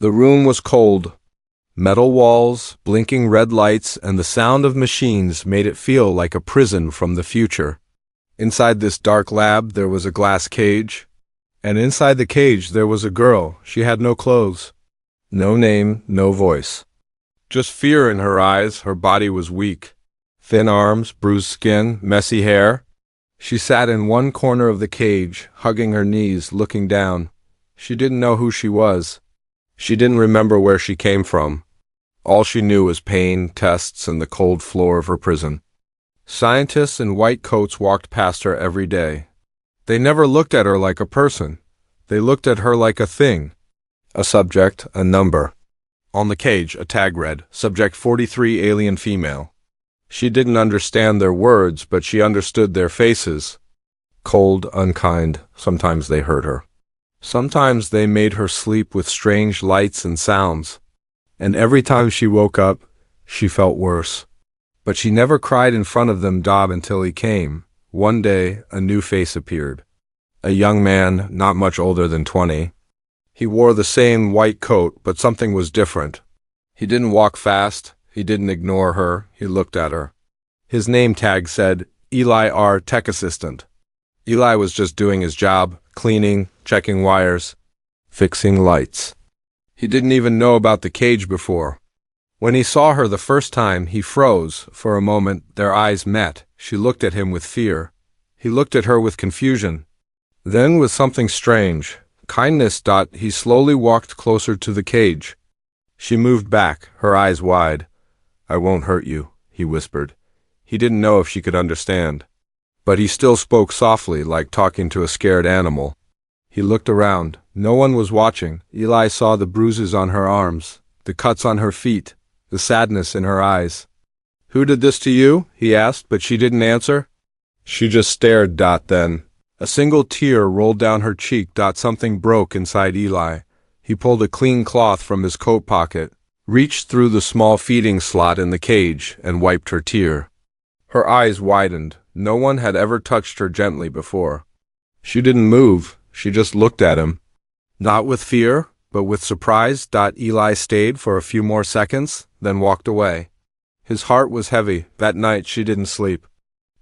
The room was cold. Metal walls, blinking red lights, and the sound of machines made it feel like a prison from the future. Inside this dark lab there was a glass cage, and inside the cage there was a girl. She had no clothes, no name, no voice. Just fear in her eyes. Her body was weak. Thin arms, bruised skin, messy hair. She sat in one corner of the cage, hugging her knees, looking down. She didn't know who she was. She didn't remember where she came from. All she knew was pain, tests, and the cold floor of her prison. Scientists in white coats walked past her every day. They never looked at her like a person. They looked at her like a thing. A subject, a number. On the cage, a tag read, Subject 43, Alien Female. She didn't understand their words, but she understood their faces. Cold, unkind, sometimes they hurt her. Sometimes they made her sleep with strange lights and sounds. And every time she woke up, she felt worse. But she never cried in front of them until he came. One day, a new face appeared. A young man, not much older than 20. He wore the same white coat, but something was different. He didn't walk fast. He didn't ignore her. He looked at her. His name tag said, Eli R. Tech Assistant. Eli was just doing his job, cleaning, checking wires, fixing lights. He didn't even know about the cage before. When he saw her the first time, he froze. For a moment, their eyes met. She looked at him with fear. He looked at her with confusion. Then, with something strange, kindness. He slowly walked closer to the cage. She moved back, her eyes wide. I won't hurt you, he whispered. He didn't know if she could understand. But he still spoke softly, like talking to a scared animal. He looked around. No one was watching. Eli saw the bruises on her arms, the cuts on her feet, the sadness in her eyes. Who did this to you? He asked, but she didn't answer. She just stared. Then a single tear rolled down her cheek. Something broke inside Eli. He pulled a clean cloth from his coat pocket, reached through the small feeding slot in the cage, and wiped her tear. Her eyes widened. No one had ever touched her gently before. She didn't move. She just looked at him. Not with fear, but with surprise. Eli stayed for a few more seconds, then walked away. His heart was heavy. That night she didn't sleep.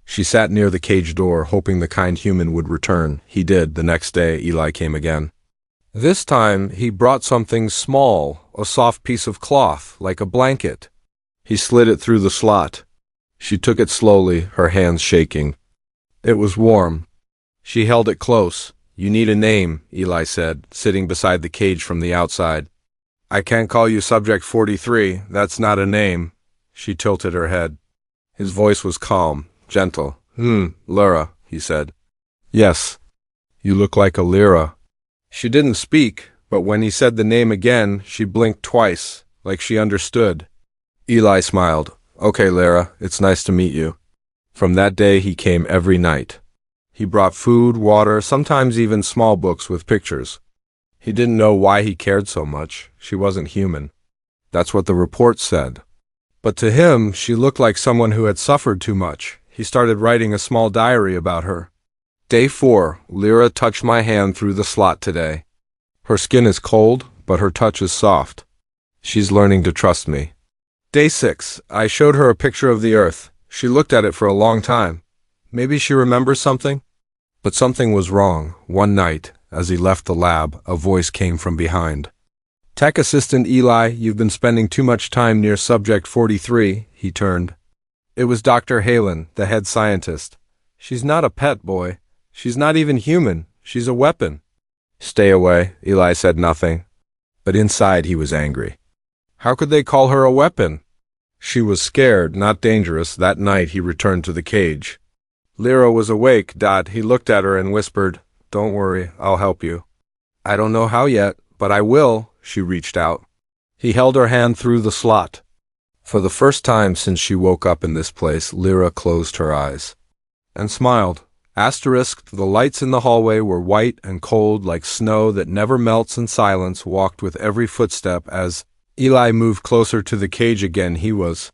She sat near the cage door, hoping the kind human would return. He did. The next day, Eli came again. This time, he brought something small, a soft piece of cloth, like a blanket. He slid it through the slot. She took it slowly, her hands shaking. It was warm. She held it close. You need a name, Eli said, sitting beside the cage from the outside. I can't call you Subject 43. That's not a name. She tilted her head. His voice was calm, gentle. Lyra, he said. Yes. You look like a Lyra. She didn't speak, but when he said the name again, she blinked twice, like she understood. Eli smiled. Okay, Lyra, it's nice to meet you. From that day, he came every night. He brought food, water, sometimes even small books with pictures. He didn't know why he cared so much. She wasn't human. That's what the report said. But to him, she looked like someone who had suffered too much. He started writing a small diary about her. Day 4, Lyra touched my hand through the slot today. Her skin is cold, but her touch is soft. She's learning to trust me. Day 6, I showed her a picture of the Earth. She looked at it for a long time. Maybe she remembers something? But something was wrong. One night, as he left the lab, a voice came from behind. Tech Assistant Eli, you've been spending too much time near Subject 43, he turned. It was Dr. Halen, the head scientist. She's not a pet, boy. She's not even human. She's a weapon. Stay away, Eli said nothing. But inside he was angry. How could they call her a weapon? She was scared, not dangerous. That night he returned to the cage. Lyra was awake. He looked at her and whispered, Don't worry, I'll help you. I don't know how yet, but I will. She reached out. He held her hand through the slot. For the first time since she woke up in this place, Lyra closed her eyes and smiled. Asterisked, the lights in the hallway were white and cold like snow that never melts, and silence walked with every footstep as Eli moved closer to the cage again. He was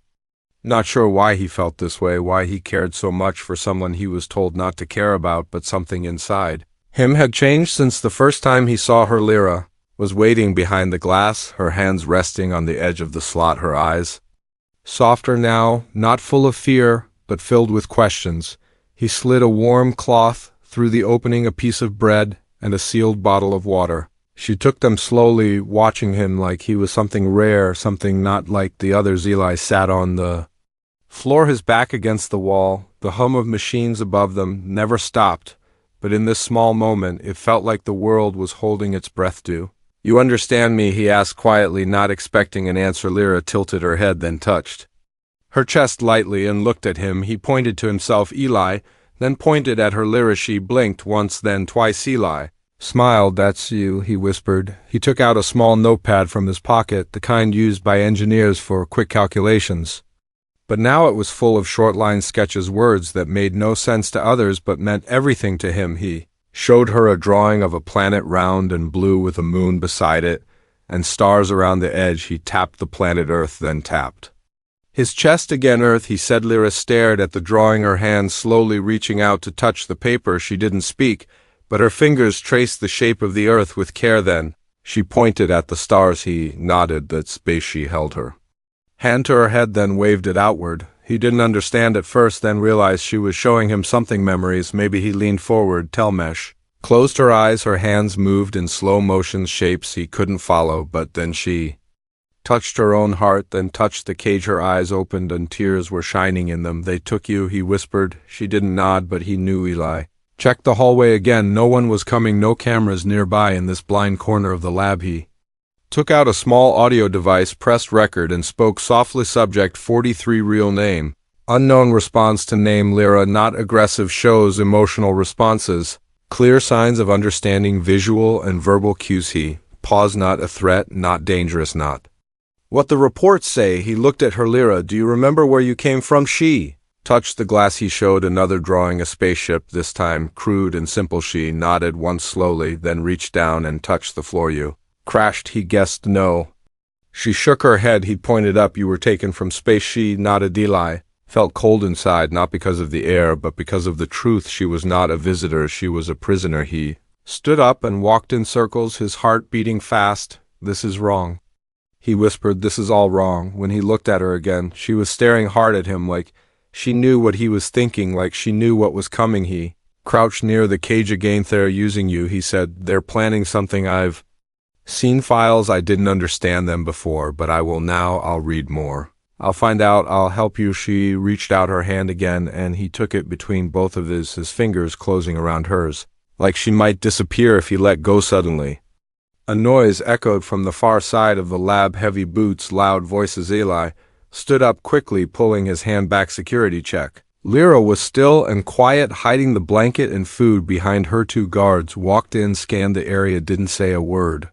not sure why he felt this way, why he cared so much for someone he was told not to care about, but something inside him had changed since the first time he saw her. Lyra, was waiting behind the glass, her hands resting on the edge of the slot, her eyes softer now, not full of fear, but filled with questions. He slid a warm cloth through the opening, a piece of bread, and a sealed bottle of water. She took them slowly, watching him like he was something rare, something not like the others. Eli sat on the floor, his back against the wall. The hum of machines above them never stopped, but in this small moment it felt like the world was holding its breath due. "You understand me?" he asked quietly, not expecting an answer. Lyra tilted her head, then touched her chest lightly and looked at him. He pointed to himself, Eli, then pointed at her. Lyra, she blinked once, then twice. Eli smiled. "That's you," he whispered. He took out a small notepad from his pocket, the kind used by engineers for quick calculations. But now it was full of short-line sketches, words that made no sense to others but meant everything to him. He showed her a drawing of a planet, round and blue, with a moon beside it, and stars around the edge. He tapped the planet Earth, then tapped his chest again. "Earth," he said. Lyra stared at the drawing, her hand slowly reaching out to touch the paper. She didn't speak, but her fingers traced the shape of the Earth with care. Then she pointed at the stars. He nodded. That space. She held her hand to her head, then waved it outward. He didn't understand at first, then realized she was showing him something, memories. Maybe. He leaned forward. Telmesh closed her eyes. Her hands moved in slow motion, shapes he couldn't follow, but then she touched her own heart, then touched the cage. Her eyes opened and tears were shining in them. "They took you," he whispered. She didn't nod, but he knew. Eli checked the hallway again. No one was coming, no cameras nearby. In this blind corner of the lab, he took out a small audio device, pressed record, and spoke softly. "Subject 43, real name unknown, response to name Lyra, not aggressive, shows emotional responses, clear signs of understanding, visual and verbal cues." He paused. "Not a threat, not dangerous, not what the reports say." He looked at her. "Lyra, do you remember where you came from?" She touched the glass. He showed another drawing, a spaceship, this time crude and simple. She nodded once slowly, then reached down and touched the floor. "You crashed?" He guessed no. She shook her head. He pointed up. "You were taken from space." She nodded. Eli felt cold inside, not because of the air, but because of the truth. She was not a visitor, she was a prisoner. He stood up and walked in circles, his heart beating fast. "This is wrong," he whispered. "This is all wrong." When he looked at her again, she was staring hard at him, like she knew what he was thinking, like she knew what was coming. He crouched near the cage again. "They're using you," he said. "They're planning something. I've seen files. I didn't understand them before, but I will now. I'll read more. I'll find out. I'll help you." She reached out her hand again, and he took it between both of his fingers closing around hers, like she might disappear if he let go suddenly. A noise echoed from the far side of the lab, heavy boots, loud voices. Eli stood up quickly, pulling his hand back. "Security check." Lyra was still and quiet, hiding the blanket and food behind her. Two guards walked in, scanned the area, didn't say a word.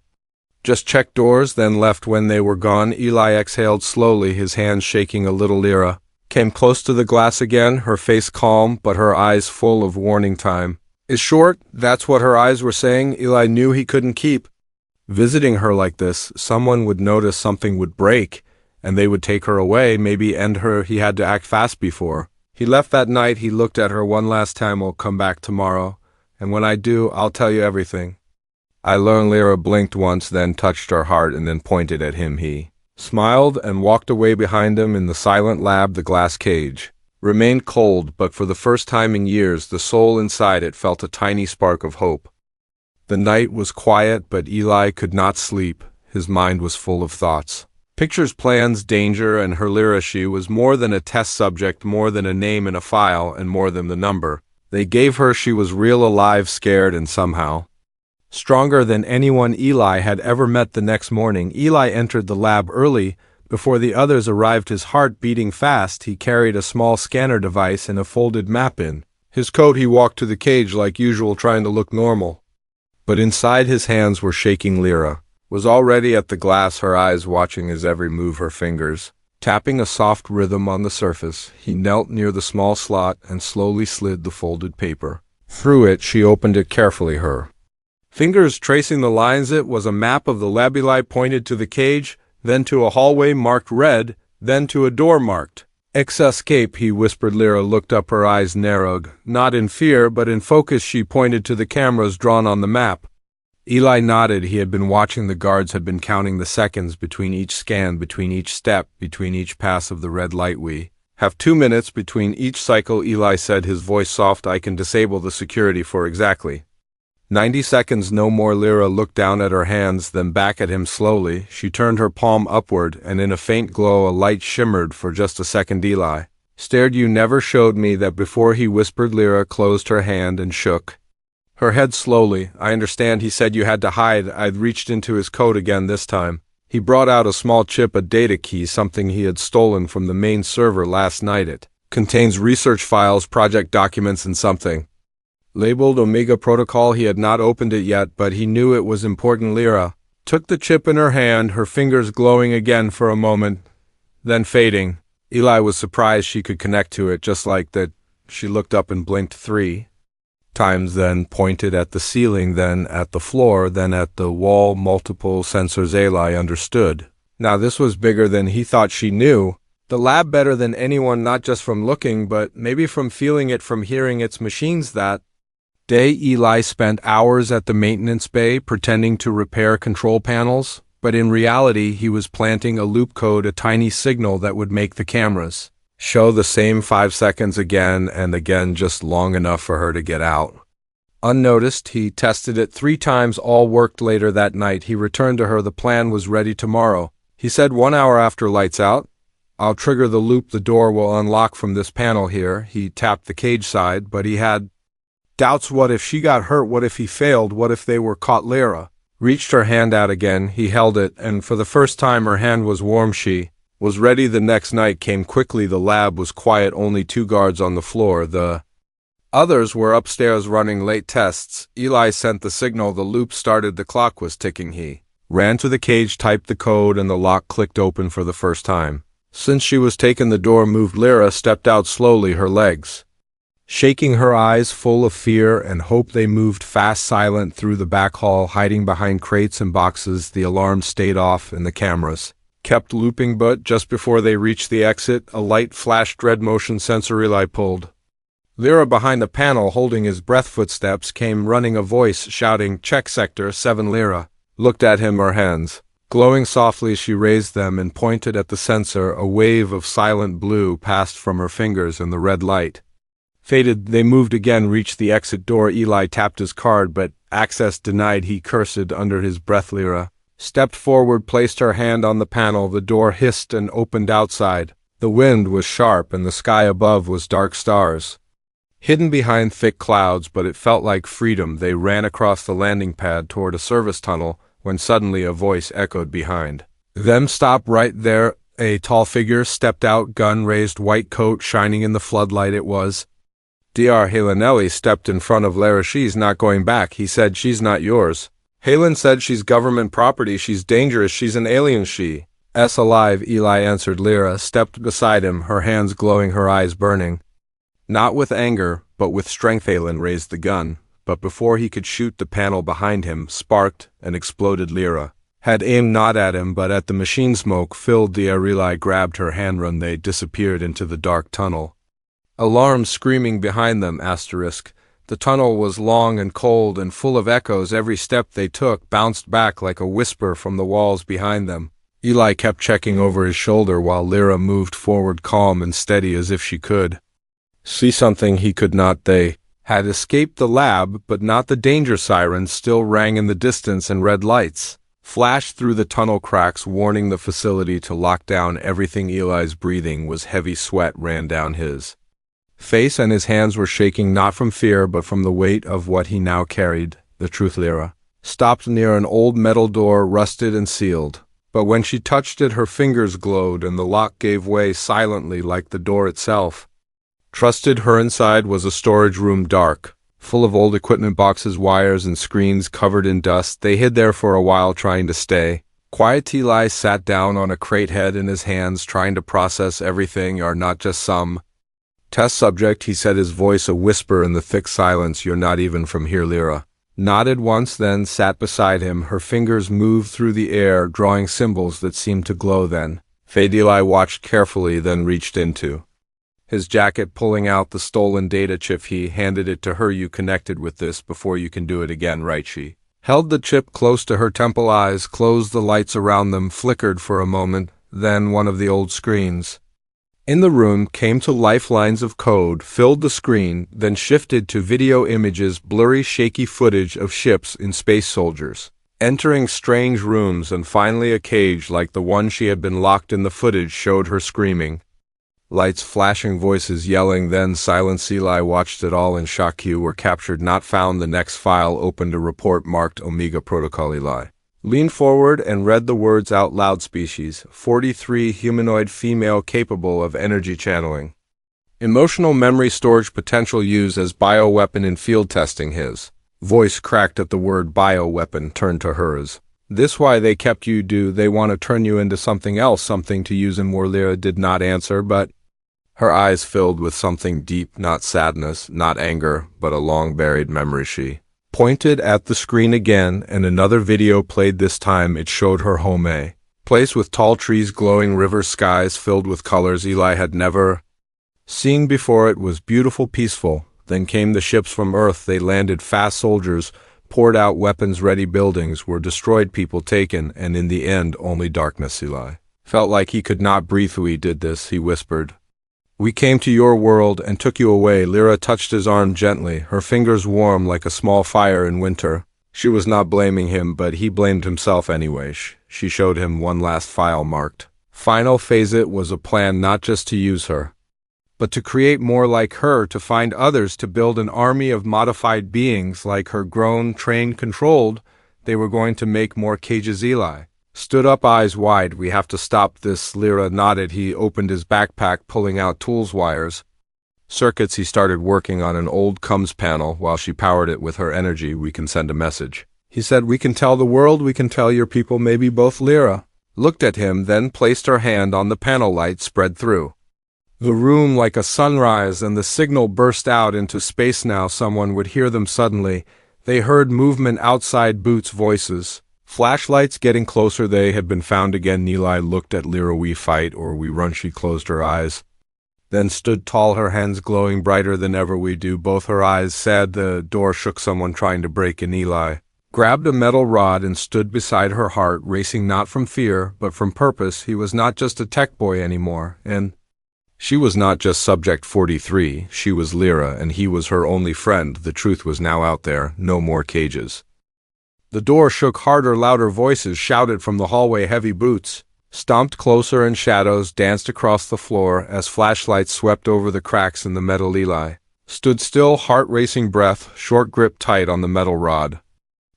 "Just checked doors," then left. When they were gone, Eli exhaled slowly, his hands shaking a little. Lyra came close to the glass again, her face calm, but her eyes full of warning. "Time is short." That's what her eyes were saying. Eli knew he couldn't keep visiting her like this. Someone would notice, something would break, and they would take her away, maybe end her. He had to act fast before he left that night. He looked at her one last time. "I'll come back tomorrow, and when I do, I'll tell you everything I learned." Lyra blinked once, then touched her heart, and then pointed at him. He smiled and walked away. Behind him, in the silent lab, the glass cage remained cold, but for the first time in years, the soul inside it felt a tiny spark of hope. The night was quiet, but Eli could not sleep. His mind was full of thoughts. Pictures, plans, danger, and her. Lyra, she was more than a test subject, more than a name in a file, and more than the number they gave her. She was real, alive, scared, and somehow stronger than anyone Eli had ever met. The next morning, Eli entered the lab early, before the others arrived, his heart beating fast. He carried a small scanner device and a folded map in his coat. He walked to the cage like usual, trying to look normal, but inside his hands were shaking. Lyra was already at the glass, her eyes watching his every move, her fingers tapping a soft rhythm on the surface. He knelt near the small slot and slowly slid the folded paper through it. She opened it carefully, her fingers tracing the lines. It was a map of the lab. Eli pointed to the cage, then to a hallway marked red, then to a door marked escape. He whispered. Lyra looked up, her eyes narrowed, not in fear, but in focus. She pointed to the cameras drawn on the map. Eli nodded. He had been watching. The guards had been counting the seconds between each scan, between each step, between each pass of the red light. We have 2 minutes between each cycle, Eli said, his voice soft. I can disable the security for exactly 90 seconds, no more. Lyra looked down at her hands, then back at him slowly. She turned her palm upward, and in a faint glow a light shimmered for just a second. Eli stared. You never showed me that before, he whispered. Lyra closed her hand and shook her head slowly. I understand, he said. You had to hide. I'd reached into his coat again this time. He brought out a small chip, a data key, something he had stolen from the main server last night. It contains research files, project documents, and something labeled Omega Protocol. He had not opened it yet, but he knew it was important. Lyra took the chip in her hand, her fingers glowing again for a moment, then fading. Eli was surprised she could connect to it just like that. She looked up and blinked 3 times, then pointed at the ceiling, then at the floor, then at the wall. Multiple sensors. Eli understood. Now this was bigger than he thought. She knew the lab better than anyone, not just from looking, but maybe from feeling it, from hearing its machines. That day, Eli spent hours at the maintenance bay pretending to repair control panels, but in reality he was planting a loop code, a tiny signal that would make the cameras show the same 5 seconds again and again, just long enough for her to get out unnoticed. He tested it 3 times. All worked. Later that night he returned to her. The plan was ready. Tomorrow, he said, 1 hour after lights out, I'll trigger the loop. The door will unlock from this panel here. He tapped the cage side, but he had doubts. What if she got hurt? What if he failed? What if they were caught? Lyra reached her hand out again. He held it, and for the first time her hand was warm. She was ready. The next night came quickly. The lab was quiet, only 2 guards on the floor. The others were upstairs running late tests. Eli sent the signal. The loop started. The clock was ticking. He ran to the cage, typed the code, and the lock clicked open for the first time since she was taken. The door moved. Lyra stepped out slowly, her legs shaking, her eyes full of fear and hope. They moved fast, silent, through the back hall, hiding behind crates and boxes. The alarm stayed off and the cameras kept looping, but just before they reached the exit, a light flashed. Red motion sensor. Eli pulled Lyra behind the panel, holding his breath. Footsteps came running, a voice shouting, check sector 7. Lyra looked at him, her hands glowing softly. She raised them and pointed at the sensor. A wave of silent blue passed from her fingers and the red light faded. They moved again, reached the exit door. Eli tapped his card, but access denied. He cursed under his breath. Lyra stepped forward, placed her hand on the panel. The door hissed and opened outside. The wind was sharp and the sky above was dark stars hidden behind thick clouds, but it felt like freedom. They ran across the landing pad toward a service tunnel when suddenly a voice echoed behind them. Stop right there. A tall figure stepped out, gun raised, white coat shining in the floodlight. It was Dr. Halenelli. Stepped in front of Lyra. She's not going back, he said. She's not yours. Halen said she's government property. She's dangerous. She's an alien. She's alive, Eli answered. Lyra stepped beside him, her hands glowing, her eyes burning. Not with anger, but with strength. Halen raised the gun, but before he could shoot, the panel behind him sparked and exploded. Lyra had aimed not at him, but at the machine. Smoke filled the air. Eli grabbed her hand. Run. They disappeared into the dark tunnel. Alarms screaming behind them. The tunnel was long and cold and full of echoes. Every step they took bounced back like a whisper from the walls behind them. Eli kept checking over his shoulder while Lyra moved forward, calm and steady, as if she could see something he could not. They had escaped the lab, but not the danger. Sirens still rang in the distance, and red lights flashed through the tunnel cracks, warning the facility to lock down everything. Eli's breathing was heavy. Sweat ran down his face and his hands were shaking, not from fear but from the weight of what he now carried, the truth. Lyra stopped near an old metal door, rusted and sealed, but when she touched it her fingers glowed and the lock gave way silently like the door itself trusted her. Inside was a storage room, dark, full of old equipment, boxes, wires, and screens covered in dust. They hid there for a while, trying to stay quiet. Eli sat down on a crate, head in his hands, trying to process everything. You're not just some test subject, he said, his voice a whisper in the thick silence. You're not even from here. Lyra nodded once, then sat beside him. Her fingers moved through the air, drawing symbols that seemed to glow, then fade. Eli watched carefully, then reached into his jacket, pulling out the stolen data chip. He handed it to her. You connected with this before. You can do it again, right? She held the chip close to her temple eyes, closed the lights around them, flickered for a moment, then one of the old screens in the room came to life. Lines of code filled the screen, then shifted to video images, blurry, shaky footage of ships and space soldiers entering strange rooms, and finally a cage like the one she had been locked in. The footage showed her screaming. Lights flashing, voices yelling, then silence. Eli watched it all in shock. You were captured, not found. The next file opened, a report marked Omega Protocol. Eli leaned forward and read the words out loud. Species 43, humanoid female capable of energy channeling. Emotional memory storage potential used as bioweapon in field testing. His voice cracked at the word bioweapon, turned to hers. This why they kept you? Do they want to turn you into something else, something to use in war? Lyra did not answer, but her eyes filled with something deep, not sadness, not anger, but a long-buried memory. She pointed at the screen again, and another video played. This time it showed her home, a place with tall trees, glowing rivers, skies filled with colors Eli had never seen before. It was beautiful, peaceful. Then came the ships from Earth. They landed fast. Soldiers poured out, weapons ready. Buildings were destroyed, people taken, and in the end only darkness. Eli felt like he could not breathe. We did this, he whispered. We came to your world and took you away. Lyra touched his arm gently, her fingers warm like a small fire in winter. She was not blaming him, but he blamed himself anyway. She showed him one last file marked final phase. It was a plan not just to use her, but to create more like her, to find others, to build an army of modified beings like her, grown, trained, controlled. They were going to make more cages. Eli stood up, eyes wide. We have to stop this. Lyra nodded. He opened his backpack, pulling out tools, wires, circuits. He started working on an old comms panel while she powered it with her energy. We can send a message, he said. We can tell the world, we can tell your people, maybe both. Lyra looked at him, then placed her hand on the panel. Light spread through the room like a sunrise, and the signal burst out into space. Now someone would hear them. Suddenly they heard movement outside, boots, voices, flashlights getting closer. They had been found again. Eli looked at Lyra. We fight or we run. She closed her eyes, then stood tall, her hands glowing brighter than ever. We do. Both her eyes sad. The door shook, someone trying to break in. Eli grabbed a metal rod and stood beside her, heart racing, not from fear, but from purpose. He was not just a tech boy anymore, and she was not just Subject 43. She was Lyra, and he was her only friend. The truth was now out there. No more cages. The door shook harder, louder voices shouted from the hallway. Heavy boots stomped closer, and shadows danced across the floor as flashlights swept over the cracks in the metal. Eli stood still, heart racing, breath short, grip tight on the metal rod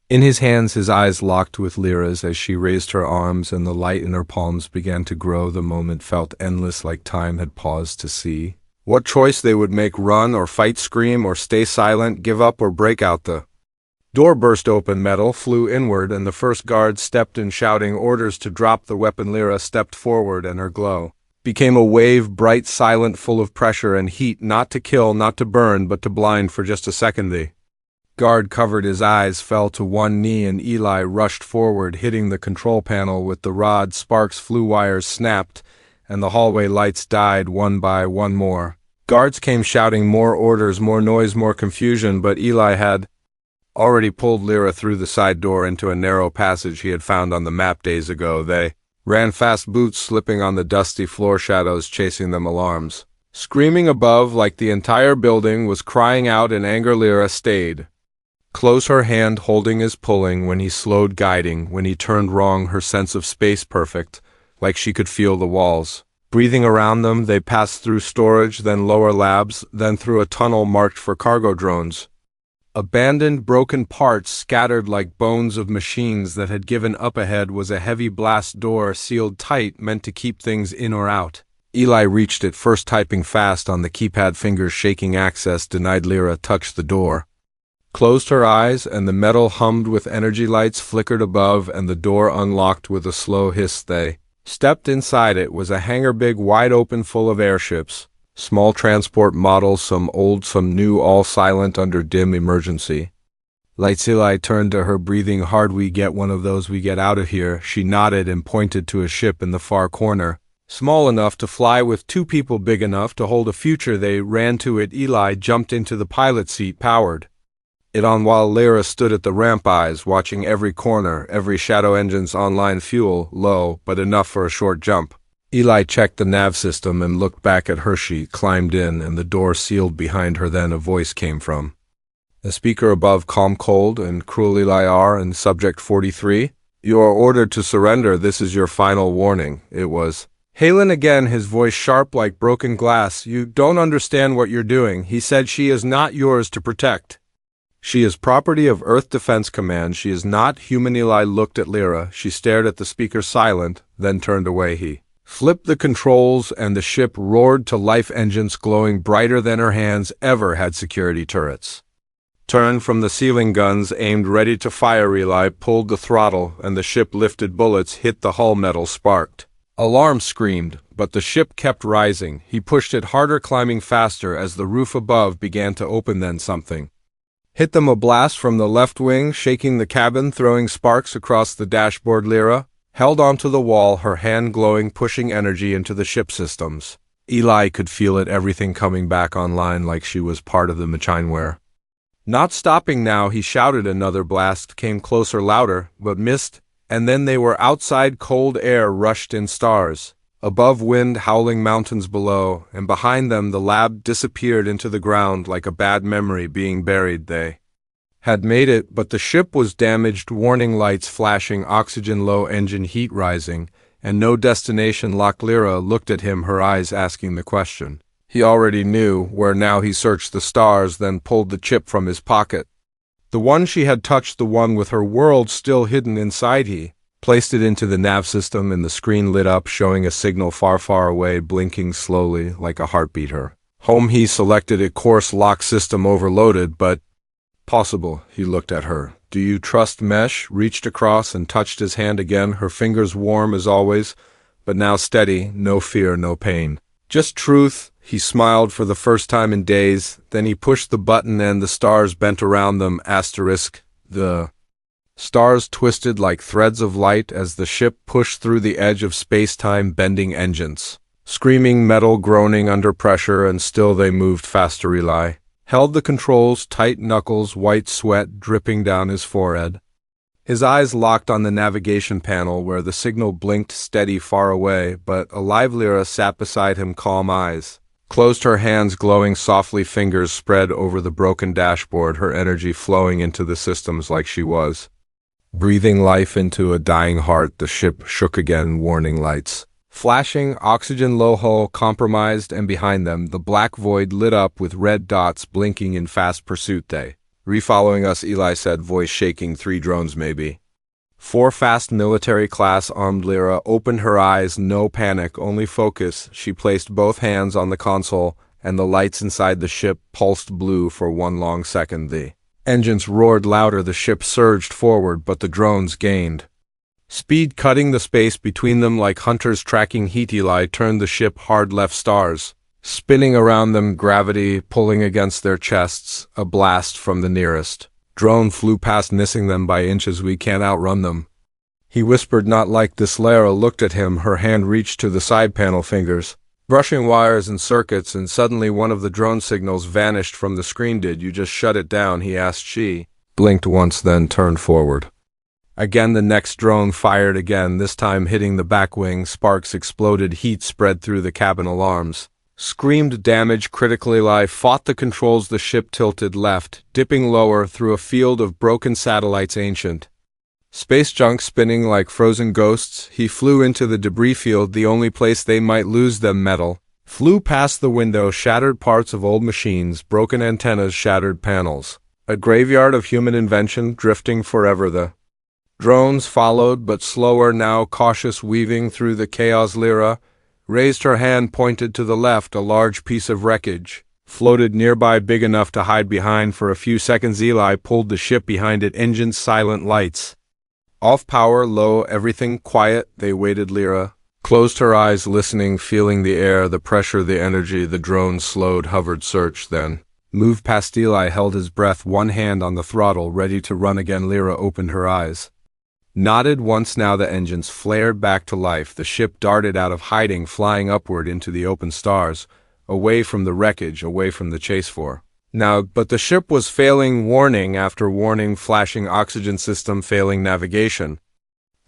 in his hands. His eyes locked with Lyra's as she raised her arms, and the light in her palms began to grow. The moment felt endless, like time had paused to see what choice they would make: run or fight, scream or stay silent, give up or break out. The door burst open, metal flew inward, and the first guard stepped in, shouting orders to drop the weapon. Lyra stepped forward, and her glow became a wave, bright, silent, full of pressure and heat, not to kill, not to burn, but to blind. For just a second the guard covered his eyes, fell to one knee, and Eli rushed forward, hitting the control panel with the rod. Sparks flew, wires snapped, and the hallway lights died one by one. More guards came, shouting more orders, more noise, more confusion, but Eli had already pulled Lyra through the side door into a narrow passage he had found on the map days ago. They ran fast, boots slipping on the dusty floor, shadows chasing them, alarms screaming above like the entire building was crying out in anger. Lyra stayed close, her hand holding his, pulling when he slowed, guiding when he turned wrong, her sense of space perfect, like she could feel the walls breathing around them. They passed through storage, then lower labs, then through a tunnel marked for cargo drones. Abandoned, broken parts scattered like bones of machines that had given up. Ahead was a heavy blast door, sealed tight, meant to keep things in or out. Eli reached it first, typing fast on the keypad, fingers shaking. Access denied. Lyra touched the door, closed her eyes, and the metal hummed with energy. Lights flickered above, and the door unlocked with a slow hiss. They stepped inside. It was a hangar, big, wide open, full of airships. Small transport models, some old, some new, all silent under dim emergency lights. Eli turned to her, breathing hard. We get one of those, we get out of here. She nodded and pointed to a ship in the far corner, small enough to fly with two people, big enough to hold a future. They ran to it. Eli jumped into the pilot seat, powered it on while Lyra stood at the ramp eyes, watching every corner, every shadow engine's online fuel, low, but enough for a short jump. Eli checked the nav system and looked back at Hershey, climbed in, and the door sealed behind her. Then a voice came from a speaker above, calm, cold, and cruelly liar, and subject 43. You are ordered to surrender. This is your final warning. It was Halen again, his voice sharp like broken glass. You don't understand what you're doing. He said she is not yours to protect. She is property of Earth Defense Command. She is not human. Eli looked at Lyra. She stared at the speaker, silent, then turned away. He flipped the controls, and the ship roared to life, engines glowing brighter than her hands ever had security turrets. Turned from the ceiling guns, aimed ready to fire. Eli pulled the throttle, and the ship lifted. Bullets hit the hull, metal sparked. Alarm screamed, but the ship kept rising. He pushed it harder, climbing faster as the roof above began to open. Then something hit them, a blast from the left wing, shaking the cabin, throwing sparks across the dashboard. Lyra held onto the wall, her hand glowing, pushing energy into the ship systems. Eli could feel it, everything coming back online like she was part of the machineware. Not stopping now, he shouted. Another blast came closer, louder, but missed, and then they were outside. Cold air rushed in, stars above, wind howling, mountains below, and behind them the lab disappeared into the ground like a bad memory being buried. They had made it, but the ship was damaged, warning lights flashing, oxygen low, engine heat rising, and no destination lock. Lyra looked at him, her eyes asking the question he already knew, where now. He searched the stars, then pulled the chip from his pocket. The one she had touched, the one with her world still hidden inside. He placed it into the nav system, and the screen lit up, showing a signal far, far away, blinking slowly like a heartbeat. Her home. He selected a course lock, system overloaded, but possible. He looked at her. Do you trust mesh? Reached across and touched his hand again, her fingers warm as always, but now steady, no fear, no pain. Just truth. He smiled for the first time in days. Then he pushed the button and the stars bent around them. Asterisk. The stars twisted like threads of light as the ship pushed through the edge of space-time, bending engines, screaming, metal groaning under pressure, and still they moved faster. Eli held the controls, tight knuckles, white sweat dripping down his forehead. His eyes locked on the navigation panel where the signal blinked steady far away, but alive. Lyra sat beside him, calm eyes closed, her hands glowing softly, fingers spread over the broken dashboard, her energy flowing into the systems like she was breathing life into a dying heart. The ship shook again, warning lights flashing, oxygen low, hull compromised, and behind them the black void lit up with red dots blinking in fast pursuit. They refollowing us, Eli said, voice shaking. 3 drones maybe. 4 fast, military class armed. Lyra opened her eyes, no panic, only focus. She placed both hands on the console, and the lights inside the ship pulsed blue for one long second. The engines roared louder, the ship surged forward, but the drones gained speed, cutting the space between them like hunters tracking heat. Eli turned the ship hard left, stars spinning around them, gravity pulling against their chests. A blast from the nearest drone flew past, missing them by inches. We can't outrun them, he whispered. Not like this. Lyra looked at him, her hand reached to the side panel, fingers brushing wires and circuits, and suddenly one of the drone signals vanished from the screen. Did you just shut it down? He asked. She blinked once, then turned forward. Again, the next drone fired again, this time hitting the back wing. Sparks exploded, heat spread through the cabin. Alarms screamed damage critically. Eli fought the controls. The ship tilted left, dipping lower through a field of broken satellites, ancient space junk spinning like frozen ghosts. He flew into the debris field, the only place they might lose them. Metal flew past the window, shattered parts of old machines, broken antennas, shattered panels. A graveyard of human invention, drifting forever. The drones followed, but slower now, cautious, weaving through the chaos. Lyra raised her hand, pointed to the left. A large piece of wreckage floated nearby, big enough to hide behind for a few seconds. Eli pulled the ship behind it, engines silent, lights off, power low, everything quiet. They waited. Lyra closed her eyes, listening, feeling the air, the pressure, the energy. The drone slowed, hovered, searched, then moved past. Eli held his breath, one hand on the throttle, ready to run again. Lyra opened her eyes, nodded once. Now the engines flared back to life. The ship darted out of hiding, flying upward into the open stars, away from the wreckage, away from the chase. For Now, but the ship was failing warning after warning, flashing oxygen system, failing navigation,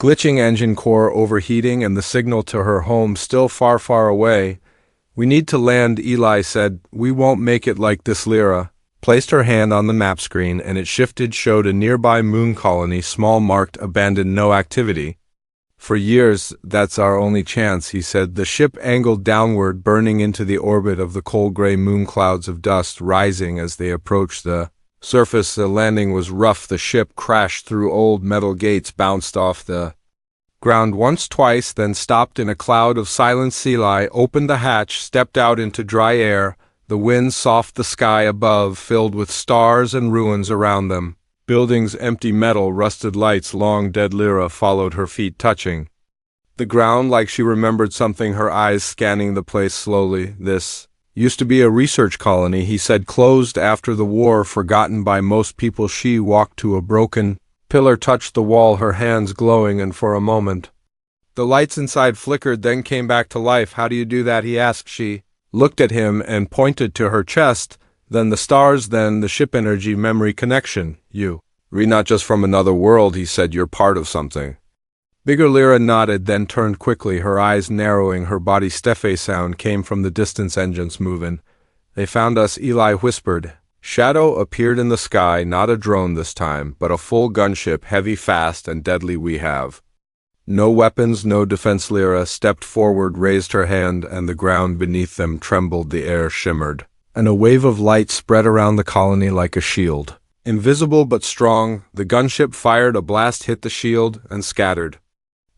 glitching engine core overheating, and the signal to her home still far, far away. "We need to land," Eli said. "We won't make it like this." Lyra placed her hand on the map screen, and it shifted, showed a nearby moon colony, small, marked abandoned, no activity. "For years, that's our only chance," he said. The ship angled downward, burning into the orbit of the cold gray moon, clouds of dust rising as they approached the surface. The landing was rough. The ship crashed through old metal gates, bounced off the ground once, twice, then stopped in a cloud of silence. Eli opened the hatch, stepped out into dry air. The wind soft, the sky above filled with stars and ruins around them. Buildings, empty metal, rusted lights, long dead. Lyra followed, her feet touching the ground like she remembered something, her eyes scanning the place slowly. "This used to be a research colony," he said, "closed after the war, forgotten by most people." She walked to a broken pillar, touched the wall, her hands glowing, and for a moment the lights inside flickered, then came back to life. "How do you do that?" he asked. She looked at him and pointed to her chest, then the stars, then the ship energy memory connection. "You read not just from another world," he said. "You're part of something bigger." Lyra nodded, then turned quickly, her eyes narrowing, her body. Steffe sound came from the distance, engines moving. "They found us," Eli whispered. Shadow appeared in the sky, not a drone this time, but a full gunship, heavy, fast, and deadly. "We have no weapons, no defense." Lyra stepped forward, raised her hand, and the ground beneath them trembled. The air shimmered, and a wave of light spread around the colony like a shield. Invisible but strong, the gunship fired. A blast hit the shield and scattered.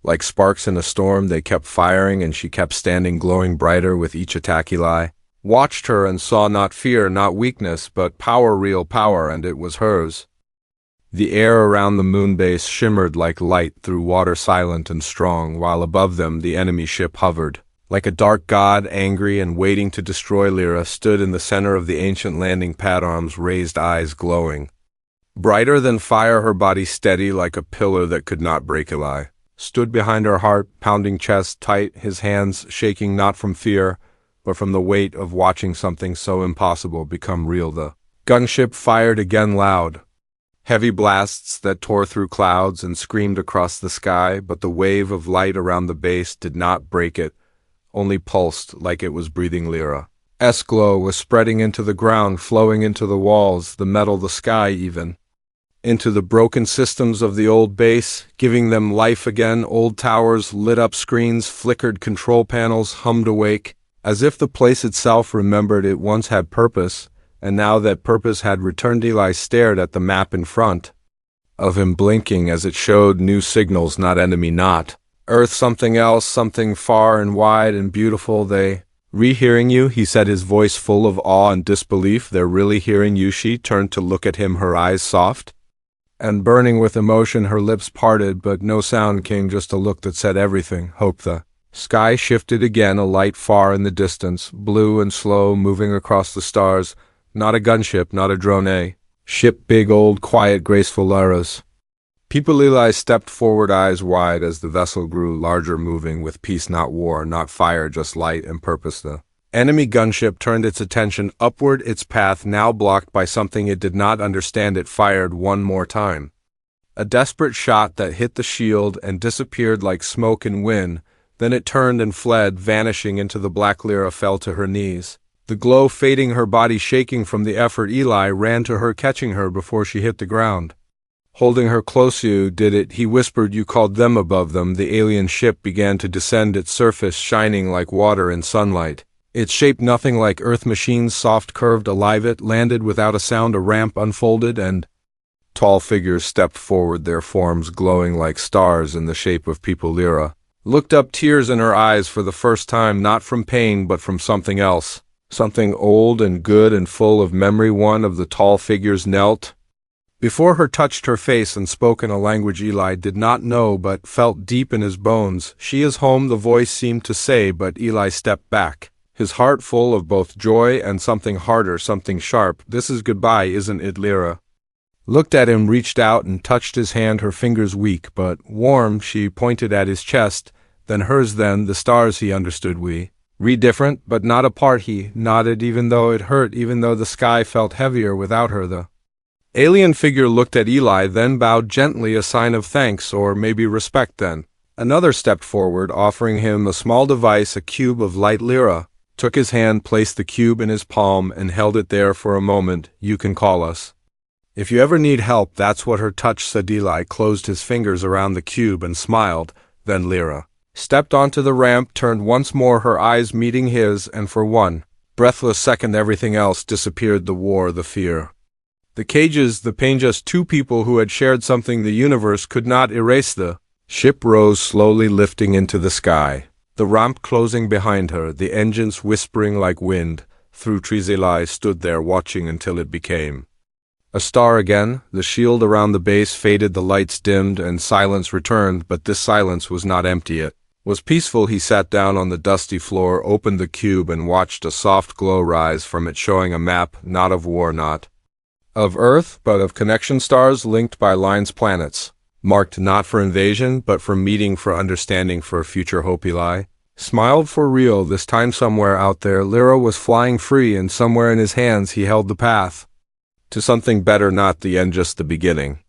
Like sparks in a storm, they kept firing, and she kept standing, glowing brighter with each attack. Eli watched her and saw not fear, not weakness, but power, real power, and it was hers. The air around the moon base shimmered like light through water, silent and strong, while above them the enemy ship hovered like a dark god, angry and waiting to destroy. Lyra stood in the center of the ancient landing pad, arms raised, eyes glowing brighter than fire, her body steady like a pillar that could not break. Eli stood behind her, heart pounding, chest tight, his hands shaking, not from fear, but from the weight of watching something so impossible become real. The gunship fired again, loud, heavy blasts that tore through clouds and screamed across the sky, but the wave of light around the base did not break it, only pulsed like it was breathing. Lyra's glow was spreading into the ground, flowing into the walls, the metal, the sky, even into the broken systems of the old base, giving them life again. Old towers lit up, screens flickered, control panels hummed awake, as if the place itself remembered it once had purpose, and now that purpose had returned. Eli stared at the map in front of him, blinking as it showed new signals, not enemy, not Earth, something else, something far and wide and beautiful. "They rehearing you," he said, his voice full of awe and disbelief. "They're really hearing you." She turned to look at him, her eyes soft and burning with emotion, her lips parted, but no sound came, just a look that said everything. Hope. The sky shifted again, a light far in the distance, blue and slow, moving across the stars. Not a gunship, not a drone, a ship, big, old, quiet, graceful. Lyra's people. Eli stepped forward, eyes wide, as the vessel grew larger, moving with peace, not war, not fire, just light and purpose. The enemy gunship turned its attention upward, its path now blocked by something it did not understand. It fired one more time, a desperate shot that hit the shield and disappeared like smoke and wind. Then it turned and fled, vanishing into the black. Lyra fell to her knees, the glow fading, her body shaking from the effort. Eli ran to her, catching her before she hit the ground, holding her close. "You did it," he whispered. "You called them." Above them, the alien ship began to descend, its surface shining like water in sunlight. Its shape nothing like Earth, machines, soft, curved, alive. It landed without a sound. A ramp unfolded, and tall figures stepped forward, their forms glowing like stars in the shape of people. Lyra looked up, tears in her eyes for the first time, not from pain, but from something else, something old and good and full of memory. One of the tall figures knelt before her, touched her face, and spoke in a language Eli did not know but felt deep in his bones. "She is home," the voice seemed to say, but Eli stepped back, his heart full of both joy and something harder, something sharp. "This is goodbye, isn't it?" Lyra looked at him, reached out and touched his hand, her fingers weak but warm. She pointed at his chest, then hers, then the stars. He understood. "We Different, but not apart, he nodded, even though it hurt, even though the sky felt heavier without her. The alien figure looked at Eli, then bowed gently, a sign of thanks, or maybe respect. Then another stepped forward, offering him a small device, a cube of light. Lyra took his hand, placed the cube in his palm, and held it there for a moment. You can call us if you ever need help. That's what her touch said. Eli closed his fingers around the cube and smiled. Then Lyra stepped onto the ramp, turned once more, her eyes meeting his, and for one breathless second everything else disappeared. The war, the fear, the cages, the pain, just two people who had shared something the universe could not erase. The ship rose slowly, lifting into the sky, the ramp closing behind her, the engines whispering like wind through trees. Eli stood there watching until it became a star again. The shield around the base faded, the lights dimmed, and silence returned, but this silence was not empty. It was peaceful. He sat down on the dusty floor, opened the cube, and watched a soft glow rise from it, showing a map, not of war, not of Earth, but of connection stars linked by lines, planets, marked not for invasion, but for meeting, for understanding, for future hope. Eli smiled. For real, this time somewhere out there, Lyra was flying free, and somewhere in his hands he held the path to something better, not the end, just the beginning.